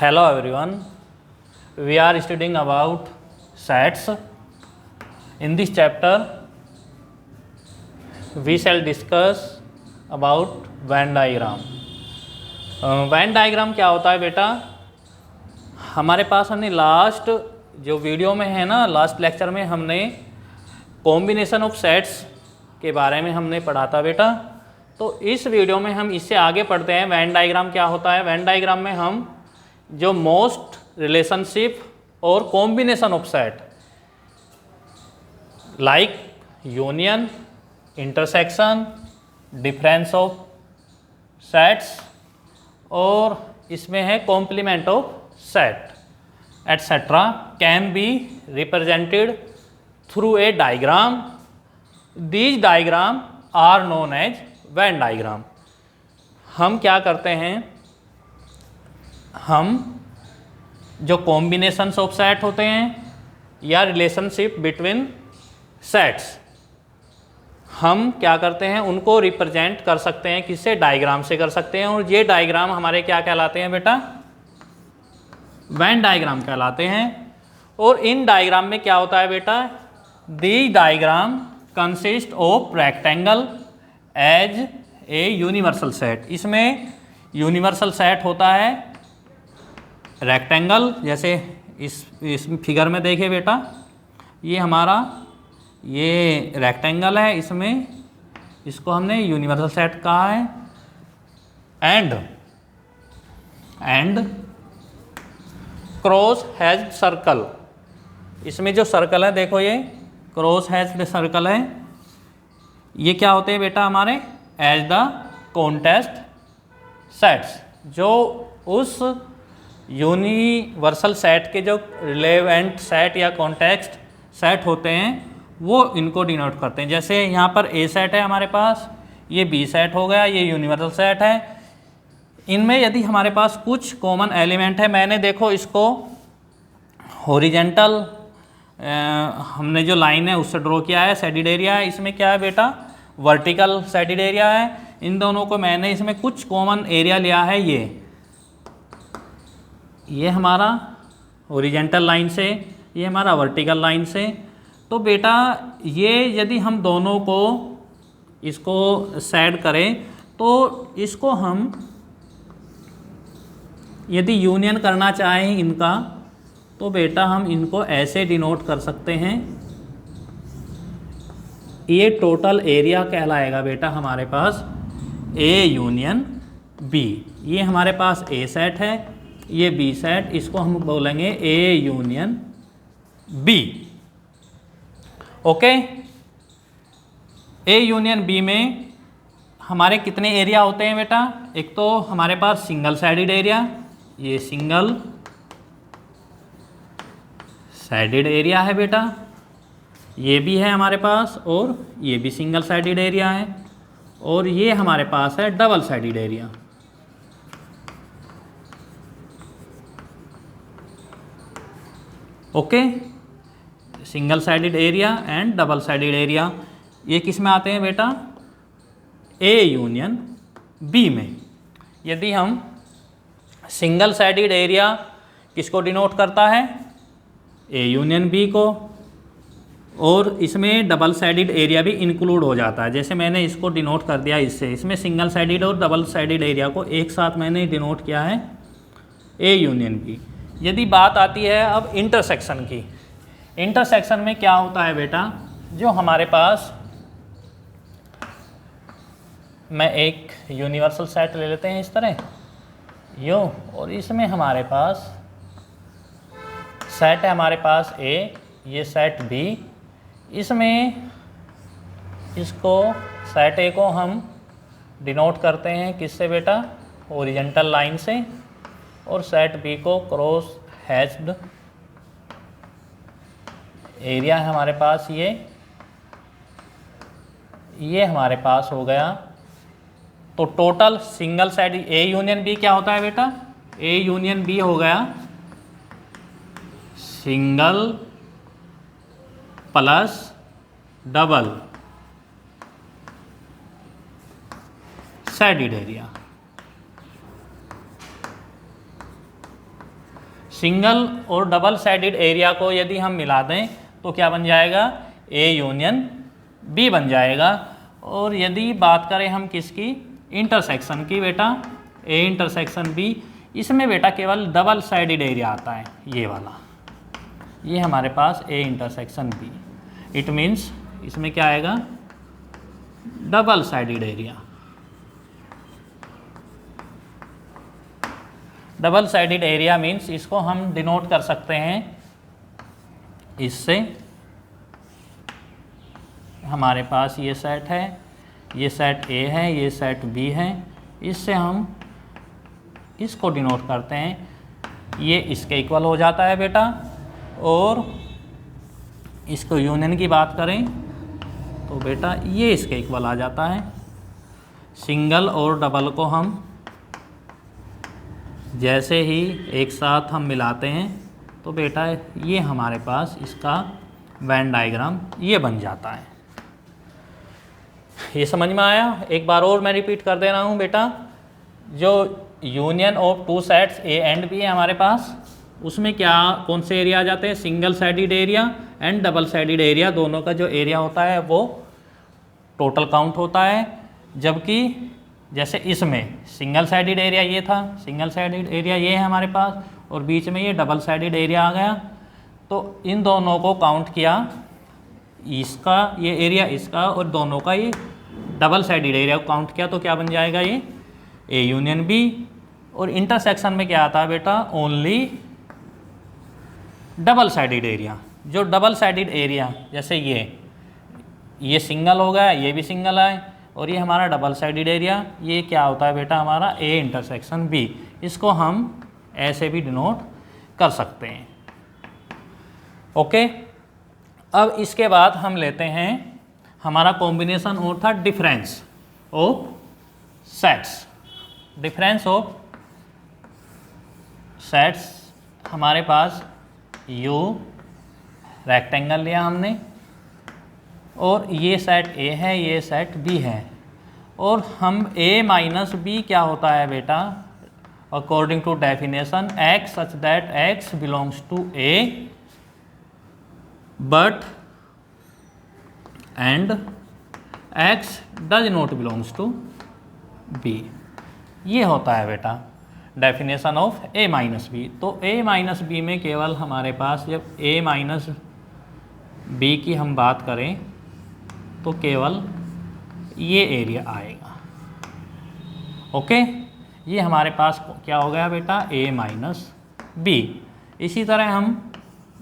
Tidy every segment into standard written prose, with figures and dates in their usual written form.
Hello everyone, we are studying about sets. In this chapter, we shall discuss about Venn diagram. Venn diagram क्या होता है बेटा? हमारे पास हमने लास्ट जो वीडियो में है ना, लास्ट लेक्चर में हमने कॉम्बिनेशन ऑफ सेट्स के बारे में हमने पढ़ा था बेटा। तो इस वीडियो में हम इससे आगे पढ़ते हैं वेन डायग्राम क्या होता है। वेन डायग्राम में हम जो मोस्ट रिलेशनशिप और combination of set like union, intersection, difference of sets और इसमें है complement of set etcetera can be represented through a diagram. These diagram are known as Venn diagram. हम क्या करते हैं, हम जो कॉम्बिनेशंस ऑफ सेट होते हैं या रिलेशनशिप बिटवीन सेट्स, हम क्या करते हैं उनको रिप्रेजेंट कर सकते हैं किससे, डायग्राम से कर सकते हैं। और ये डायग्राम हमारे क्या कहलाते हैं बेटा, वेन डायग्राम कहलाते हैं। और इन डायग्राम में क्या होता है बेटा, the diagram consist of rectangle as a universal set. इसमें यूनिवर्सल सेट होता है रेक्टेंगल, जैसे इस फिगर में देखिए बेटा, ये हमारा ये रेक्टेंगल है, इसमें इसको हमने यूनिवर्सल सेट कहा है। एंड क्रॉस हैज सर्कल, इसमें जो सर्कल है देखो, ये क्रॉस हैज सर्कल है, ये क्या होते हैं बेटा हमारे एज द कॉन्टेस्ट सेट्स। जो उस यूनिवर्सल सेट के जो रिलेवेंट सेट या कॉन्टेक्स्ट सेट होते हैं वो इनको डिनोट करते हैं। जैसे यहाँ पर ए सेट है हमारे पास, ये बी सेट हो गया, ये यूनिवर्सल सेट है। इनमें यदि हमारे पास कुछ कॉमन एलिमेंट है, मैंने देखो इसको हॉरिजेंटल हमने जो लाइन है उससे ड्रॉ किया है, शेडेड एरिया है। इसमें क्या है बेटा, वर्टिकल शेडेड एरिया है। इन दोनों को मैंने इसमें कुछ कॉमन एरिया लिया है, ये हमारा हॉरिजेंटल लाइन से, ये हमारा वर्टिकल लाइन से। तो बेटा ये यदि हम दोनों को इसको सेड करें तो इसको हम यदि यूनियन करना चाहें इनका, तो बेटा हम इनको ऐसे डिनोट कर सकते हैं। ये टोटल एरिया कहलाएगा बेटा हमारे पास ए यूनियन बी। ये हमारे पास ए सेट है, ये बी सेट, इसको हम बोलेंगे A union B. Okay, A union B में हमारे कितने एरिया होते हैं बेटा, एक तो हमारे पास सिंगल साइडेड एरिया, ये सिंगल साइडेड एरिया है बेटा, ये भी है हमारे पास, और ये भी सिंगल साइडेड एरिया है, और ये हमारे पास है double sided area. Okay, single sided area and double sided area, ये किस में आते हैं बेटा, ए यूनियन बी में। यदि हम सिंगल साइडेड एरिया किसको डिनोट करता है, ए यूनियन बी को, और इसमें डबल साइडेड एरिया भी इंक्लूड हो जाता है। जैसे मैंने इसको डिनोट कर दिया इससे, इसमें सिंगल साइडेड और डबल साइडेड एरिया को एक साथ मैंने डिनोट किया है ए यूनियन बी। यदि बात आती है अब इंटरसेक्शन की, इंटरसेक्शन में क्या होता है बेटा, जो हमारे पास, मैं एक यूनिवर्सल सेट ले लेते हैं इस तरह यो, और इसमें हमारे पास सेट है हमारे पास ए, ये सेट बी। इसमें इसको सेट ए को हम डिनोट करते हैं किससे बेटा, हॉरिजेंटल लाइन से, और सेट बी को क्रॉस हैच्ड एरिया है हमारे पास, ये हमारे पास हो गया। तो total single side A union B क्या होता है बेटा, ए यूनियन बी हो गया single plus double sided area. Single और डबल साइडेड एरिया को यदि हम मिला दें तो क्या बन जाएगा, ए यूनियन बी बन जाएगा। और यदि बात करें हम किसकी, इंटरसेक्शन की बेटा, ए इंटरसेक्शन बी, इसमें बेटा केवल डबल साइडेड एरिया आता है, ये वाला, ये हमारे पास A intersection B. It means इसमें क्या आएगा, double sided area. Double sided area means इसको हम डिनोट कर सकते हैं इससे, हमारे पास ये सेट है, ये सेट ए है, ये सेट बी है, इससे हम इसको डिनोट करते हैं, ये इसके इक्वल हो जाता है बेटा। और इसको यूनियन की बात करें तो बेटा ये इसके इक्वल आ जाता है। सिंगल और डबल को हम जैसे ही एक साथ हम मिलाते हैं तो बेटा ये हमारे पास इसका वेन डायग्राम ये बन जाता है। ये समझ में आया? एक बार और मैं रिपीट कर दे रहा हूँ बेटा, जो union of two sets A and B है हमारे पास, उसमें क्या कौन से एरिया आ जाते हैं, single sided area and double sided area, दोनों का जो एरिया होता है वो टोटल काउंट होता है। जबकि जैसे इसमें सिंगल साइडेड एरिया ये था, सिंगल साइडेड एरिया ये है हमारे पास, और बीच में ये डबल साइडेड एरिया आ गया, तो इन दोनों को काउंट किया, इसका ये एरिया इसका और दोनों का ये डबल साइडेड एरिया को काउंट किया तो क्या बन जाएगा, ये ए यूनियन बी। और इंटरसेक्शन में क्या आता है बेटा, ओनली डबल साइडेड एरिया। जो डबल साइडेड एरिया, जैसे ये सिंगल हो गया, ये भी सिंगल है, और ये हमारा डबल साइडेड एरिया, ये क्या होता है बेटा हमारा ए इंटरसेक्शन बी। इसको हम ऐसे भी डिनोट कर सकते हैं। ओके, अब इसके बाद हम लेते हैं हमारा कॉम्बिनेशन और था difference of sets. Difference of sets हमारे पास यू रेक्टेंगल लिया हमने, और ये सेट ए है, ये सेट बी है, और हम ए माइनस बी क्या होता है बेटा, according to definition x such that x belongs to A but and x does not belongs to B, ये होता है बेटा definition of A minus B. तो ए माइनस बी में केवल हमारे पास जब ए माइनस बी की हम बात करें तो केवल ये एरिया आएगा। ओके, ये हमारे पास क्या हो गया बेटा, ए माइनस बी। इसी तरह हम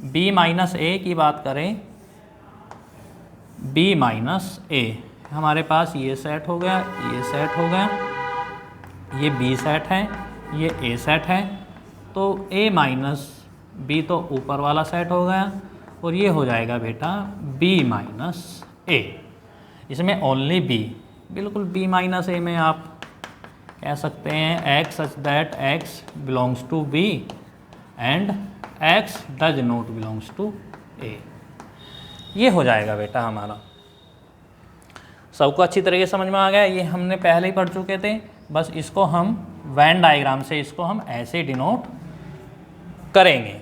बी माइनस ए की बात करें, बी माइनस ए, हमारे पास ये सेट हो गया, ये सेट हो गया, ये बी सेट है, ये ए सेट है, तो ए माइनस बी तो ऊपर वाला सेट हो गया, और ये हो जाएगा बेटा बी माइनस ए। इसमें ओनली बी, बिल्कुल बी माइनस ए में आप कह सकते हैं X such that x belongs to B and x does not belongs to A, ये हो जाएगा बेटा हमारा। सबको अच्छी तरीके से समझ में आ गया? ये हमने पहले ही पढ़ चुके थे, बस इसको हम वेन डायग्राम से इसको हम ऐसे डिनोट करेंगे।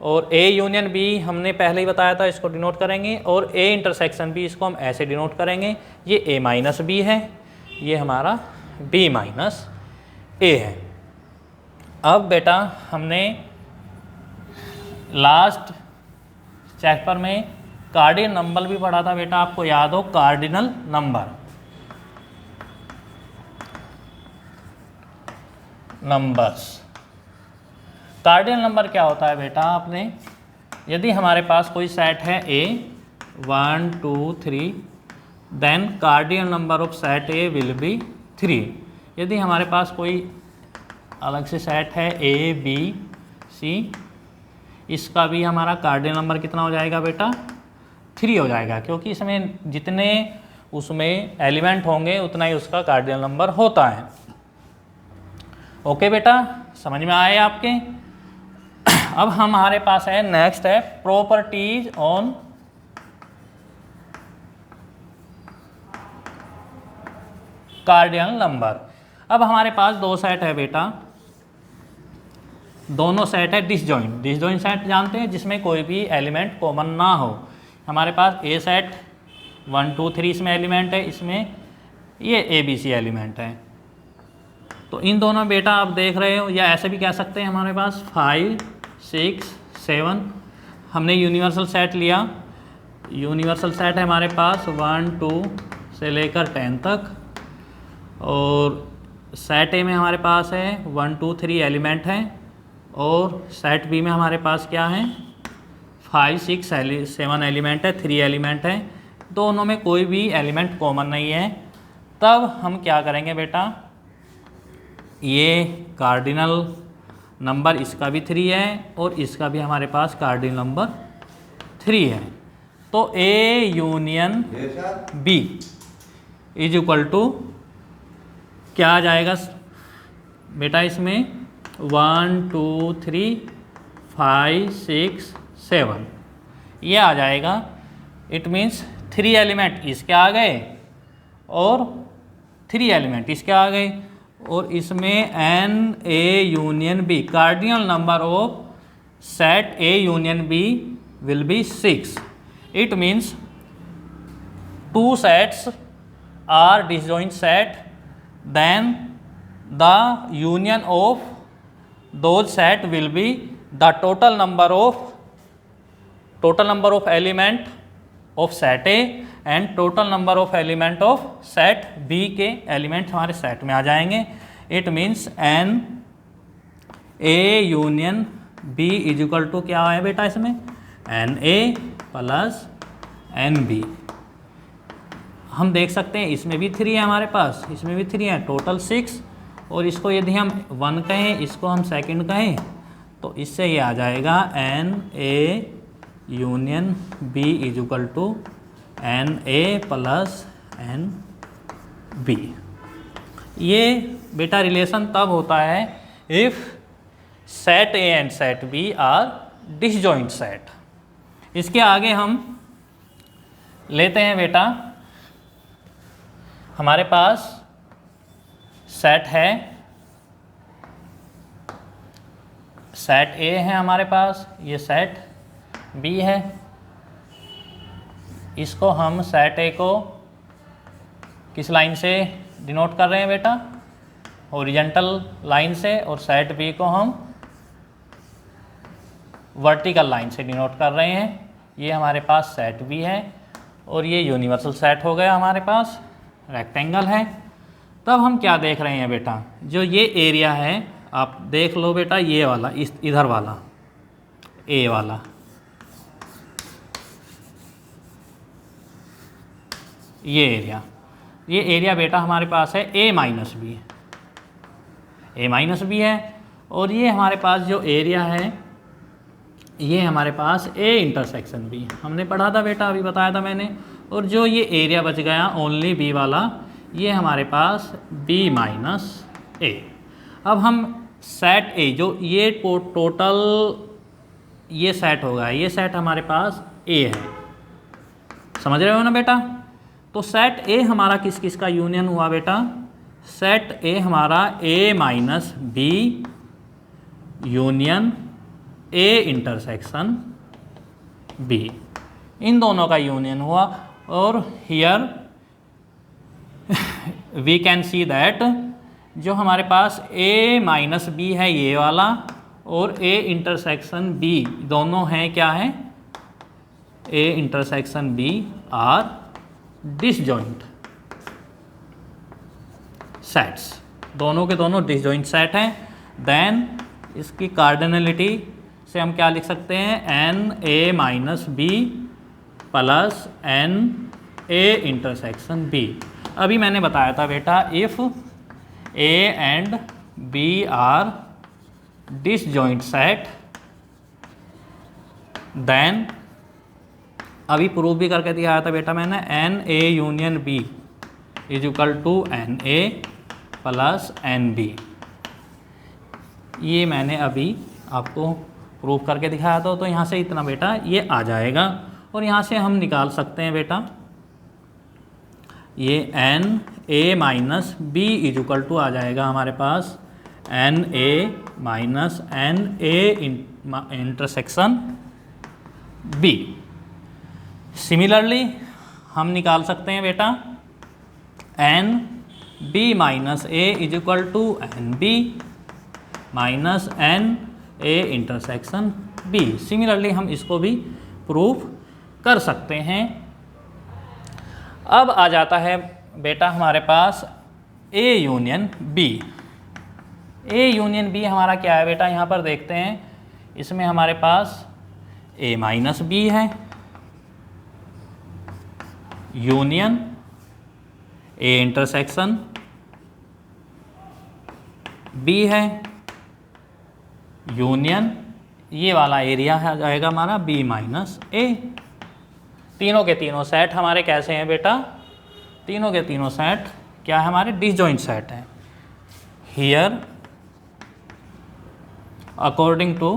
और ए यूनियन बी हमने पहले ही बताया था, इसको डिनोट करेंगे, और ए इंटरसेक्शन बी इसको हम ऐसे डिनोट करेंगे। ये ए माइनस बी है, ये हमारा बी माइनस ए है। अब बेटा हमने लास्ट चैप्टर में कार्डिनल नंबर भी पढ़ा था बेटा, आपको याद हो, कार्डिनल नंबर्स। कार्डिनल नंबर क्या होता है बेटा, आपने यदि हमारे पास कोई सेट है A 1 2 3, then cardinal number of set A will be 3। यदि हमारे पास कोई अलग से सेट है ए बी सी, इसका भी हमारा कार्डिनल नंबर कितना हो जाएगा बेटा, 3 हो जाएगा, क्योंकि इसमें जितने उसमें एलिमेंट होंगे उतना ही उसका कार्डिनल नंबर होता है। ओके बेटा, समझ में आए आपके? अब हमारे पास है नेक्स्ट है प्रॉपर्टीज ऑन कार्डिनल नंबर। अब हमारे पास दो सेट है बेटा, दोनों सेट है डिसजॉइंट। डिसजॉइंट सेट जानते हैं जिसमें कोई भी एलिमेंट कॉमन ना हो। हमारे पास ए सेट 1 2 3 इसमें एलिमेंट है, इसमें ये ABC एलिमेंट है। तो इन दोनों बेटा आप देख रहे हो, या ऐसे भी कह सकते हैं हमारे पास 5 6 7 हमने यूनिवर्सल सेट लिया। यूनिवर्सल सेट है हमारे पास 1 2 से लेकर 10 तक, और सेट ए में हमारे पास है 1 2 3 एलिमेंट हैं, और सेट बी में हमारे पास क्या है 5 6 7 एलिमेंट है, 3 एलिमेंट है। दोनों में कोई भी एलिमेंट कॉमन नहीं है। तब हम क्या करेंगे बेटा, ये कार्डिनल नंबर इसका भी 3 है और इसका भी हमारे पास कार्डिनल नंबर 3 है। तो A union B is equal to क्या आ जाएगा बेटा, इसमें 1 2 3 5 6 7 ये आ जाएगा। इट मीन्स 3 एलिमेंट इसके आ गए और 3 एलिमेंट इसके आ गए, और इसमें NA union B cardinal number of set A union B will be 6। It means 2 sets are disjoint set, then the union of those set will be the total number of element of set A and total number of element of set B के element हमारे set में आ जाएंगे। It means NA union B is equal to क्या है बेटा, इसमें NA plus NB। हम देख सकते हैं इसमें भी 3 है हमारे पास, इसमें भी 3 है, टोटल 6। और इसको यदि हम 1 कहें, इसको हम सेकंड कहें, तो इससे ये आ जाएगा NA union B is equal to NA plus NB। ये बेटा रिलेशन तब होता है if set A and set B are disjoint set. इसके आगे हम लेते हैं बेटा, हमारे पास सेट है, सेट A है हमारे पास, ये सेट B है। इसको हम सेट A को किस लाइन से डिनोट कर रहे हैं बेटा, हॉरिजॉन्टल लाइन से, और सेट B को हम वर्टिकल लाइन से डिनोट कर रहे हैं। ये हमारे पास सेट B है और ये यूनिवर्सल सेट हो गया, हमारे पास रेक्टेंगल है। तब हम क्या देख रहे हैं बेटा, जो ये एरिया है आप देख लो बेटा, ये वाला इधर वाला A वाला, ये एरिया बेटा हमारे पास है A माइनस बी है। और ये हमारे पास जो एरिया है ये हमारे पास A इंटरसेक्शन B हमने पढ़ा था बेटा, अभी बताया था मैंने। और जो ये एरिया बच गया ओनली B वाला, ये हमारे पास B माइनस A। अब हम सेट A जो ये टोटल ये सेट होगा, ये सेट हमारे पास A है, समझ रहे हो ना बेटा। तो सेट A हमारा किस किस का यूनियन हुआ बेटा, सेट A हमारा A minus B union A intersection B, इन दोनों का यूनियन हुआ। और here we can see that जो हमारे पास A माइनस B है ये वाला, और A इंटरसेक्शन B दोनों हैं क्या है, A intersection B are disjoint sets, दोनों के दोनों डिसजॉइंट सेट हैं। देन इसकी कार्डिनलिटी से हम क्या लिख सकते हैं, NA minus B plus NA intersection B। अभी मैंने बताया था बेटा, if A and B are disjoint set, then अभी प्रूव भी करके दिखाया था बेटा मैंने, NA union B is equal to NA plus NB। ये मैंने अभी आपको प्रूव करके दिखाया था। तो यहाँ से इतना बेटा ये आ जाएगा, और यहाँ से हम निकाल सकते हैं बेटा, ये NA minus B is equal to आ जाएगा हमारे पास NA minus N A intersection B. Similarly हम निकाल सकते हैं बेटा n B minus A is equal to n B minus N A intersection B. Similarly हम इसको भी प्रूफ कर सकते हैं। अब आ जाता है बेटा हमारे पास A union B. A union B हमारा क्या है बेटा, यहाँ पर देखते हैं, इसमें हमारे पास ए माइनस बी है यूनियन ए इंटरसेक्शन बी है यूनियन ये वाला एरिया है जाएगा हमारा बी माइनस ए। तीनों के तीनों सेट हमारे कैसे हैं बेटा, तीनों के तीनों सेट क्या है हमारे, डिसजॉइंट सेट हैं। Here according to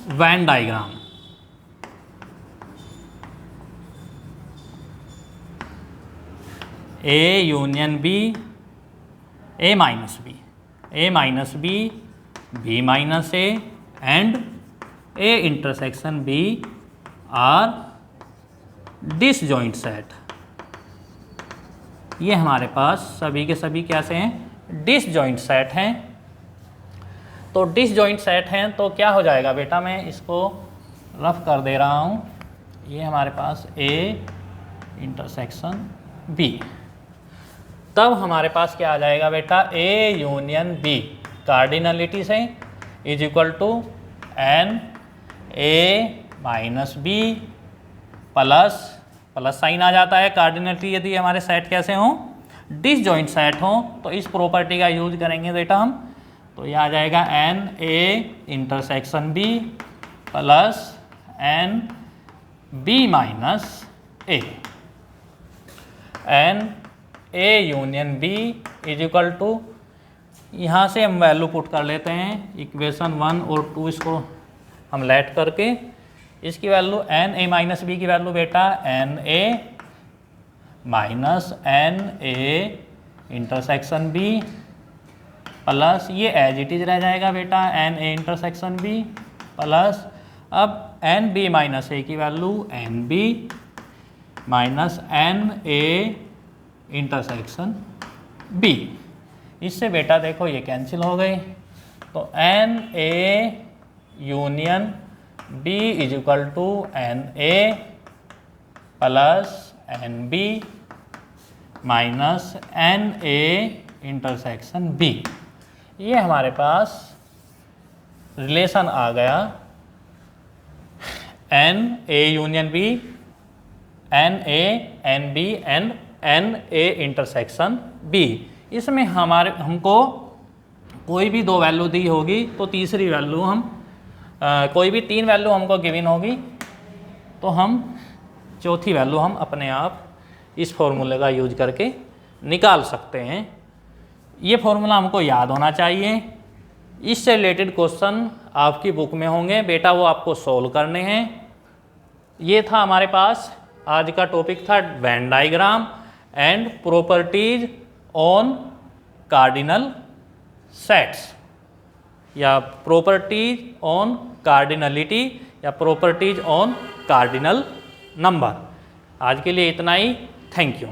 Venn diagram A union B A minus B, A minus B, B minus A and A intersection B are disjoint set. ये हमारे पास सभी के सभी कैसे हैं, डिसजॉइंट सेट हैं। तो डिसजॉइंट सेट हैं तो क्या हो जाएगा बेटा, मैं इसको रफ कर दे रहा हूँ। ये हमारे पास ए इंटरसेक्शन बी, तब हमारे पास क्या आ जाएगा बेटा, ए यूनियन बी कार्डिनलिटी से is equal to N A minus B plus sign आ जाता है। कार्डिनलिटी यदि हमारे सेट कैसे हों, डिसजॉइंट सेट हों, तो इस प्रॉपर्टी का यूज करेंगे बेटा हम। तो यह आ जाएगा N A intersection B plus N B minus A, N A union B is equal to, यहाँ से हम वैल्यू पुट कर लेते हैं, इक्वेशन 1 और 2 इसको हम लेट करके इसकी value N A minus B की वैल्यू बेटा N A minus N A intersection B plus ये एज इट इज रह जाएगा बेटा N A intersection B plus अब एन बी माइनस ए की value N B minus N A intersection B. इससे बेटा देखो ये कैंसिल हो गए, तो N A union B is equal to N A plus N B minus N A intersection B. ये हमारे पास रिलेशन आ गया N A union B, N A N B and N A intersection B. इसमें हमको कोई भी दो वैल्यू दी होगी तो तीसरी वैल्यू हम कोई भी तीन वैल्यू हमको गिवन होगी तो हम चौथी वैल्यू हम अपने आप इस फॉर्मूले का यूज करके निकाल सकते हैं। ये फॉर्मूला हमको याद होना चाहिए। इससे रिलेटेड क्वेश्चन आपकी बुक में होंगे बेटा, वो आपको सोल्व करने हैं। ये था हमारे पास आज का टॉपिक था Venn diagram and properties on cardinal sets या प्रॉपर्टीज ऑन कार्डिनलिटी या प्रॉपर्टीज ऑन कार्डिनल नंबर। आज के लिए इतना ही, थैंक यू।